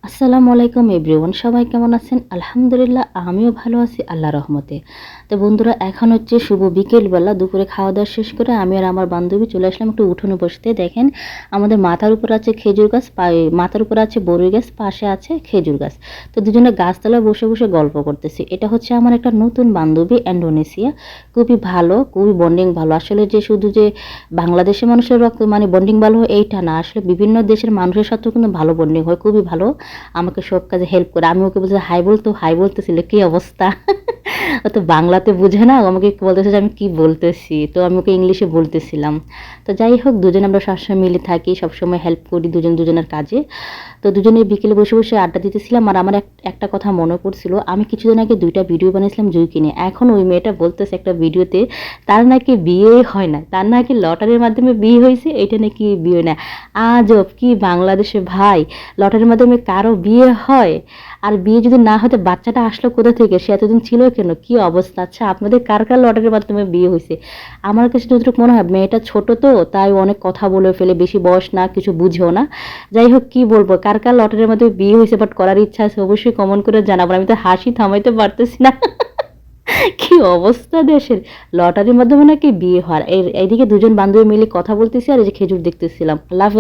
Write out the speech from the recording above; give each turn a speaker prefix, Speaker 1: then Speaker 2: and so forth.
Speaker 1: আসসালামু আলাইকুম এভরিওয়ান, সবাই কেমন আছেন? আলহামদুলিল্লাহ আমিও ভালো আছি আল্লাহর রহমতে। তো বন্ধুরা, এখন হচ্ছে শুভ বিকেলবেলা। দুপুরে খাওয়া দাওয়া শেষ করে আমি আর আমার বান্ধবী চলে আসলাম একটু উঠোনে বসতে। দেখেন, আমাদের মাথার উপর আছে খেজুর গাছ, মাথার উপর আছে বরই গাছ, পাশে আছে খেজুর গাছ। তো দুজনে গাছতলায় বসে বসে গল্প করতেছি। এটা হচ্ছে আমার একটা নতুন বান্ধবী, ইন্দোনেশিয়া। খুবই ভালো, খুবই বন্ডিং ভালো। আসলে যে শুধু যে বাংলাদেশের মানুষের রক্ত মানে বন্ডিং ভালো হয় এইটা না, আসলে বিভিন্ন দেশের মানুষের সাথেও কিন্তু ভালো বন্ডিং হয়, খুবই ভালো। আমাকে সব কাজে হেল্প করে। আমি ওকে বলছি হাই বলতো, হাই বলতেছিল, কি অবস্থা? ও তো বাংলাতে বুঝে না, ও আমাকে বলতেছে যে আমি কি বলতেছি, তো আমি ওকে ইংলিশে বলতেছিলাম। তো যাই হোক, দুজনে আমরা সবসময় মিলে থাকি, সবসময় হেল্প করি দুজন দুজনের কাজে। তো দুজনে বিকেলে বসে বসে আড্ডা দিতেছিলাম। আর আমার একটা কথা মনে পড়ছিল, আমি কিছুদিন আগে 2টা ভিডিও বানিয়েছিলাম জুইকে নিয়ে। এখন ওই মেয়েটা বলতেছে একটা ভিডিওতে তার নাকি বিয়ে হয় না, তার নাকি লটারির মাধ্যমে বিয়ে হয়েছে, এটা নাকি বিয়ে হয় না। আজব কি বাংলাদেশে ভাই, লটারির মাধ্যমে কারো বিয়ে হয়? আর বিয়ে যদি না হতে বাচ্চাটা আসলো কোথা থেকে? সে এতদিন ছিল কেন? কি অবস্থা? আচ্ছা, আপনাদের কার কার লটারির মাধ্যমে বিয়ে হয়েছে? আমার কাছে যতটুকু মনে হয় মেয়েটা ছোট, তো তাই অনেক কথা বলে ফেলে, বেশি বয়স না, কিছু বুঝেও না। যাই হোক, কি বলবো, কার কার লটারির মাধ্যমে বিয়ে হয়েছে বাট করার ইচ্ছা আছে অবশ্যই কমেন্ট করে জানাবো। আমি তো হাসি থামাইতে পারতেছি না। কি অবস্থা দেশের! লটারির মাধ্যমে নাকি বিয়ে হয়। এইদিকে দুজন বান্ধবী মিলে কথা বলতেছি আর এই যে খেজুর দেখতেছিলাম। আল্লাহ হাফেজ।